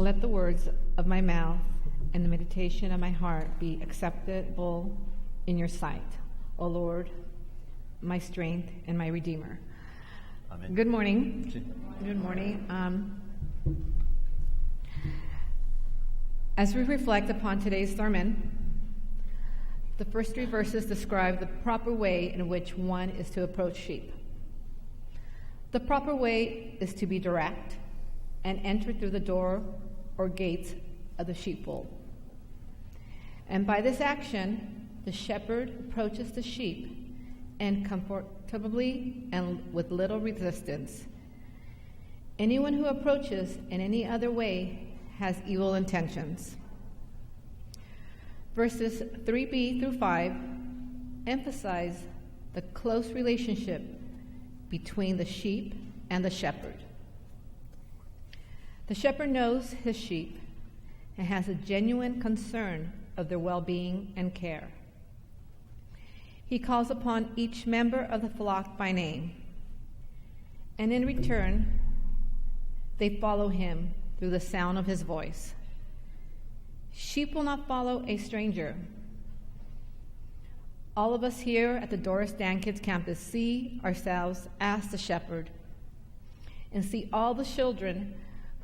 let the words of my mouth and the meditation of my heart be acceptable in your sight, O Lord, my strength and my Redeemer. Amen. Good morning. Good morning. As we reflect upon today's sermon, the first 3 verses describe the proper way in which one is to approach sheep. The proper way is to be direct and enter through the door or gates of the sheepfold. And by this action, the shepherd approaches the sheep and comfortably and with little resistance. Anyone who approaches in any other way has evil intentions. Verses 3b through 5 emphasize the close relationship between the sheep and the shepherd. The shepherd knows his sheep and has a genuine concern of their well-being and care. He calls upon each member of the flock by name, and in return, they follow him through the sound of his voice. Sheep will not follow a stranger. All of us here at the Dorris Dann Kids Campus see ourselves as the shepherd and see all the children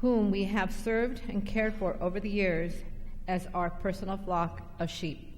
whom we have served and cared for over the years as our personal flock of sheep.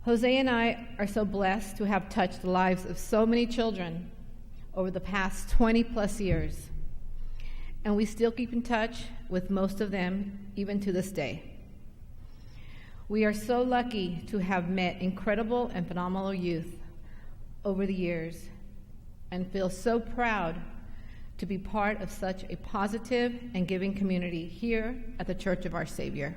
Jose and I are so blessed to have touched the lives of so many children over the past 20 plus years. And we still keep in touch with most of them, even to this day. We are so lucky to have met incredible and phenomenal youth over the years and feel so proud to be part of such a positive and giving community here at the Church of Our Saviour.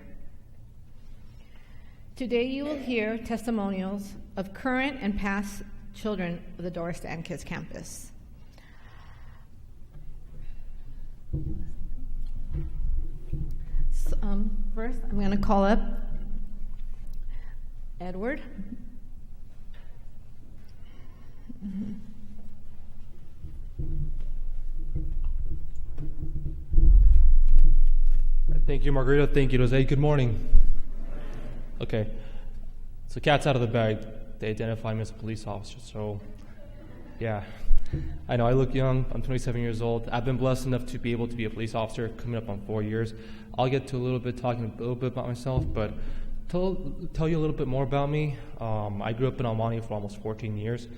Today you will hear testimonials of current and past children of the Dorris Dann Kids Campus. First, I'm going to call up Edward. Thank you, Margarita. Thank you, Jose. Good morning. Okay, so cat's out of the bag. They identify me as a police officer, so yeah. I know I look young. I'm 27 years old. I've been blessed enough to be able to be a police officer coming up on 4 years. I'll get to talking a little bit about myself, but tell you a little bit more about me. I grew up in Almani for almost 14 years,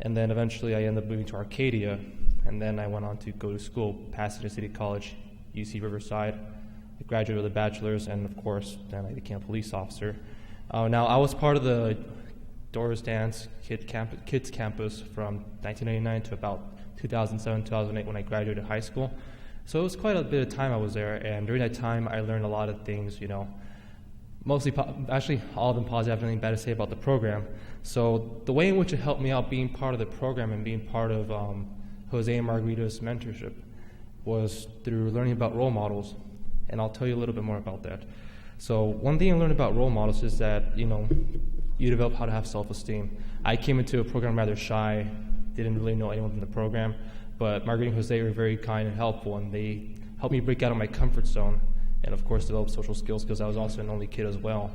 and then eventually I ended up moving to Arcadia, and then I went on to go to school, Pasadena City College, UC Riverside. I graduated with a bachelor's, and of course, then I became a police officer. Now, I was part of the Dorris Dann's Kids Campus from 1999 to about 2007, 2008 when I graduated high school. So it was quite a bit of time I was there, and during that time I learned a lot of things, mostly, actually all of them positive, I have nothing bad to say about the program. So the way in which it helped me out being part of the program and being part of Jose and Margarita's mentorship was through learning about role models, and I'll tell you a little bit more about that. So one thing I learned about role models is that, you develop how to have self-esteem. I came into a program rather shy, didn't really know anyone in the program, but Margarita and Jose were very kind and helpful, and they helped me break out of my comfort zone and, of course, develop social skills because I was also an only kid as well.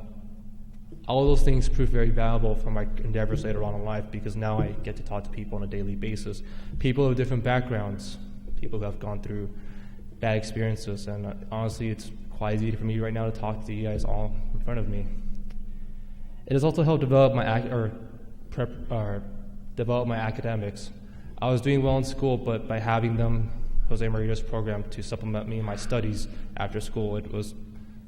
All of those things proved very valuable for my endeavors later on in life because now I get to talk to people on a daily basis, people of different backgrounds, people who have gone through bad experiences, and honestly, it's quite easy for me right now to talk to you guys all in front of me. It has also helped develop my academics. I was doing well in school, but by having them, Jose and Margarita's program, to supplement me in my studies after school, it was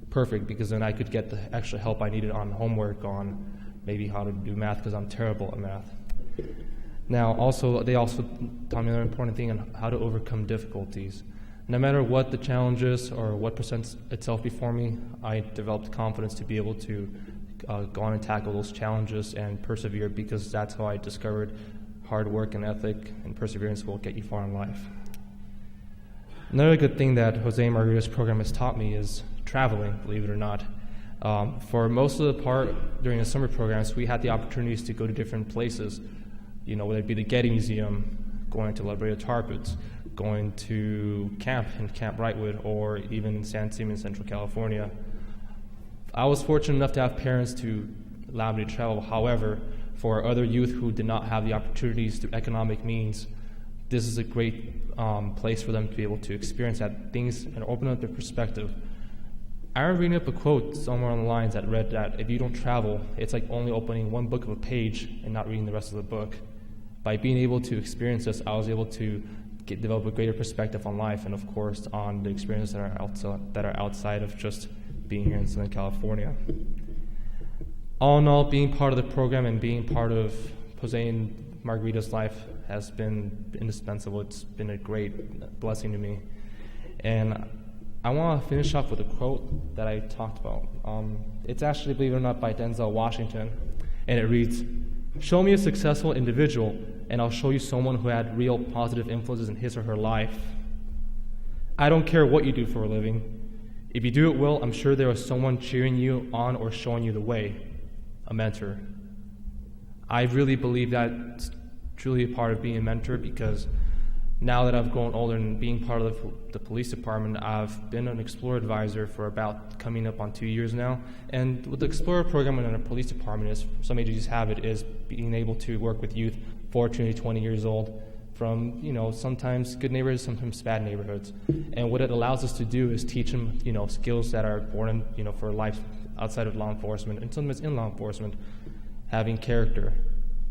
perfect because then I could get the extra help I needed on homework, on maybe how to do math because I'm terrible at math. Now, they also taught me another important thing on how to overcome difficulties. No matter what the challenge is or what presents itself before me, I developed confidence to be able to go on and tackle those challenges and persevere because that's how I discovered hard work and ethic and perseverance will get you far in life. Another good thing that Jose and Margarita's program has taught me is traveling, believe it or not. For most of the part during the summer programs, we had the opportunities to go to different places, whether it be the Getty Museum, going to La Brea Tar Pits, going to camp in Camp Brightwood, or even San Simeon, Central California. I was fortunate enough to have parents to allow me to travel. However, for other youth who did not have the opportunities through economic means, this is a great place for them to be able to experience that things and open up their perspective. I remember reading up a quote somewhere on the lines that read that if you don't travel, it's like only opening one book of a page and not reading the rest of the book. By being able to experience this, I was able to develop a greater perspective on life, and of course on the experiences that are outside of just being here in Southern California. All in all, being part of the program and being part of Jose and Margarita's life has been indispensable. It's been a great blessing to me. And I want to finish off with a quote that I talked about. It's actually, believe it or not, by Denzel Washington, and it reads, "Show me a successful individual, and I'll show you someone who had real positive influences in his or her life. I don't care what you do for a living. If you do it well, I'm sure there is someone cheering you on or showing you the way, a mentor." I really believe that's truly a part of being a mentor, because now that I've grown older and being part of the police department, I've been an Explorer advisor for about coming up on 2 years now. And with the Explorer program in our police department, is some agencies have it, is being able to work with youth 14 to 20 years old from, sometimes good neighborhoods, sometimes bad neighborhoods. And what it allows us to do is teach them, skills that are born in, for life outside of law enforcement and sometimes in law enforcement. Having character,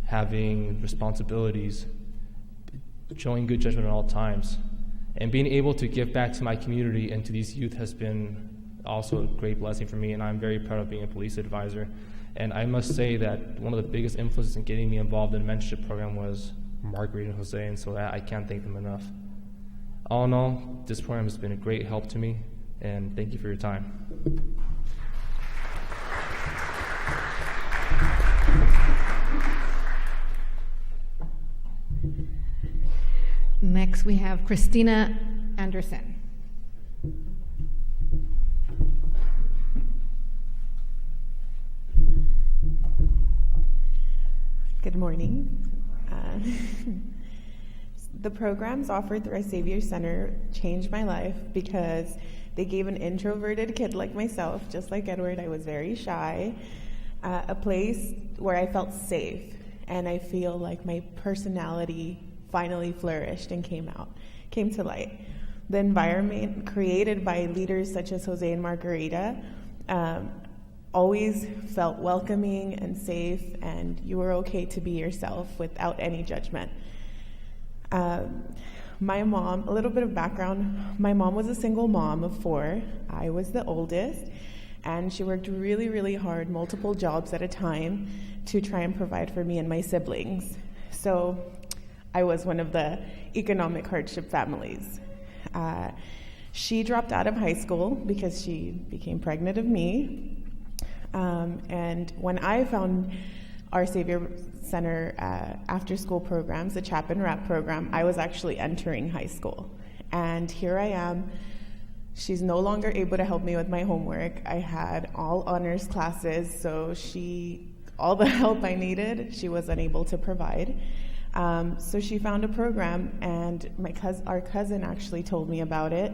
having responsibilities, showing good judgment at all times, and being able to give back to my community and to these youth has been also a great blessing for me, and I'm very proud of being a police advisor. And I must say that one of the biggest influences in getting me involved in the mentorship program was Margarita and Jose, and so I can't thank them enough. All in all, this program has been a great help to me, and thank you for your time. Next, we have Christina Anderson. Good morning. The programs offered through our Saviour Center changed my life because they gave an introverted kid like myself, just like Edward, I was very shy, a place where I felt safe, and I feel like my personality finally flourished and came to light. The environment created by leaders such as Jose and Margarita always felt welcoming and safe, and you were okay to be yourself without any judgment. My mom, a little bit of background, my mom was a single mom of 4. I was the oldest, and she worked really, really hard, multiple jobs at a time, to try and provide for me and my siblings. So I was one of the economic hardship families. She dropped out of high school because she became pregnant of me. And when I found our Saviour Center after-school programs, the Chap and Rap program, I was actually entering high school. And here I am. She's no longer able to help me with my homework. I had all honors classes, so all the help I needed, she was unable to provide. So she found a program, and our cousin actually told me about it.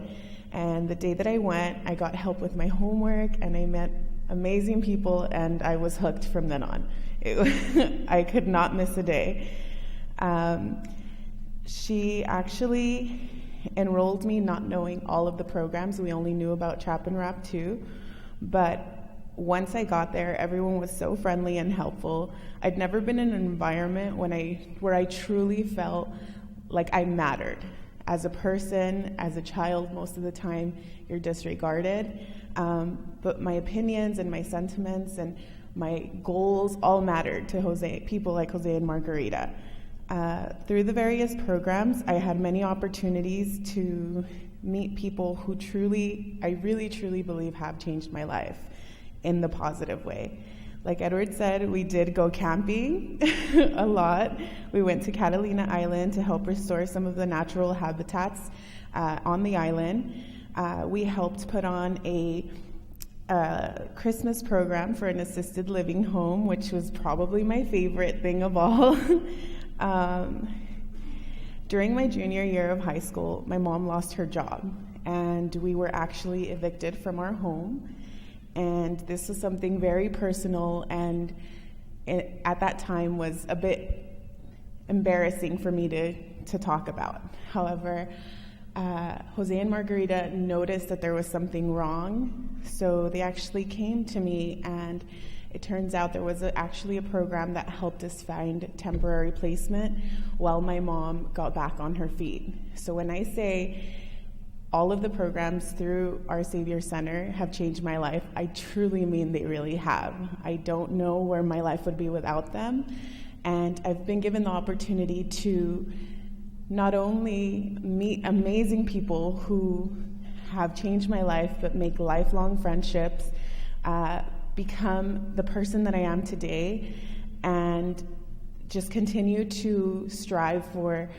And the day that I went, I got help with my homework, and I met amazing people, and I was hooked from then on. I could not miss a day. She actually enrolled me not knowing all of the programs. We only knew about Chap and Rap 2, but once I got there, everyone was so friendly and helpful. I'd never been in an environment where I truly felt like I mattered. As a person, as a child, most of the time, you're disregarded. But my opinions and my sentiments and my goals all mattered to people like Jose and Margarita. Through the various programs, I had many opportunities to meet people who I really truly believe have changed my life in the positive way. Like Edward said, we did go camping a lot. We went to Catalina Island to help restore some of the natural habitats on the island. We helped put on a Christmas program for an assisted living home, which was probably my favorite thing of all. During my junior year of high school, my mom lost her job, and we were actually evicted from our home. And this was something very personal, and it, at that time, was a bit embarrassing for me to talk about. However, Jose and Margarita noticed that there was something wrong, so they actually came to me, and it turns out there was actually a program that helped us find temporary placement while my mom got back on her feet. So when I say all of the programs through our Saviour Center have changed my life, I truly mean they really have. I don't know where my life would be without them, and I've been given the opportunity to not only meet amazing people who have changed my life, but make lifelong friendships, become the person that I am today, and just continue to strive for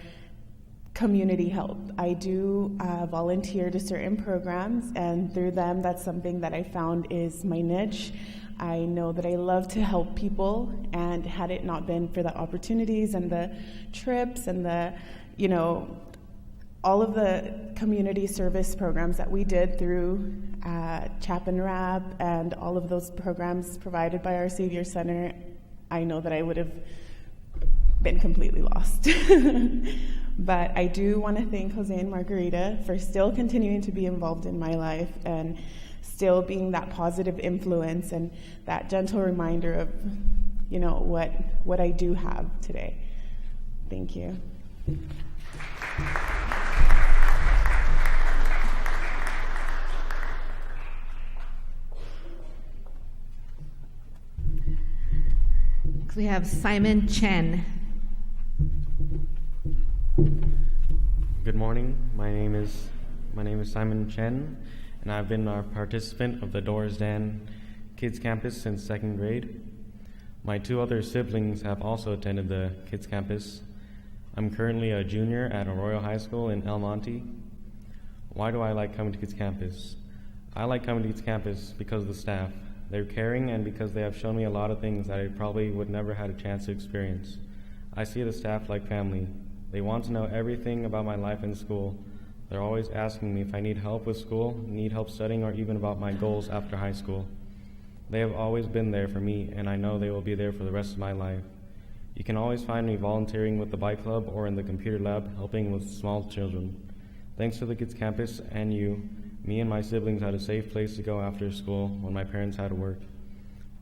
community help. I do volunteer to certain programs, and through them, that's something that I found is my niche. I know that I love to help people, and had it not been for the opportunities and the trips and the, all of the community service programs that we did through Chap and Rap and all of those programs provided by our Saviour Center, I know that I would have been completely lost. But I do want to thank Jose and Margarita for still continuing to be involved in my life and still being that positive influence and that gentle reminder of, what I do have today. Thank you. We have Simon Chen. Good morning. My name is Simon Chen, and I've been a participant of the Dorris Dann Kids Campus since 2nd grade. My 2 other siblings have also attended the Kids Campus. I'm currently a junior at Arroyo High School in El Monte. Why do I like coming to Kids Campus? I like coming to Kids Campus because of the staff. They're caring, and because they have shown me a lot of things that I probably would never had a chance to experience. I see the staff like family. They want to know everything about my life in school. They're always asking me if I need help with school, need help studying, or even about my goals after high school. They have always been there for me, and I know they will be there for the rest of my life. You can always find me volunteering with the bike club or in the computer lab, helping with small children. Thanks to the Kids Campus and you, me and my siblings had a safe place to go after school when my parents had to work.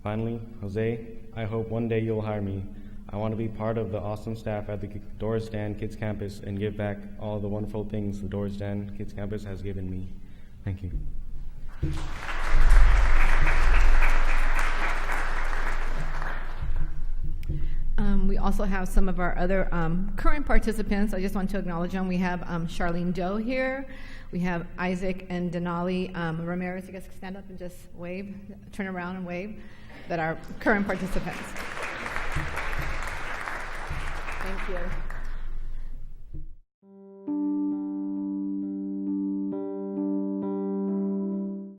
Finally, Jose, I hope one day you'll hire me. I want to be part of the awesome staff at the Dorris Dann Kids Campus and give back all the wonderful things the Dorris Dann Kids Campus has given me. Thank you. We also have some of our other current participants. I just want to acknowledge them. We have Charlene Doe here. We have Isaac and Denali Ramirez. You guys can stand up and just wave, turn around and wave, that are current participants. Thank you.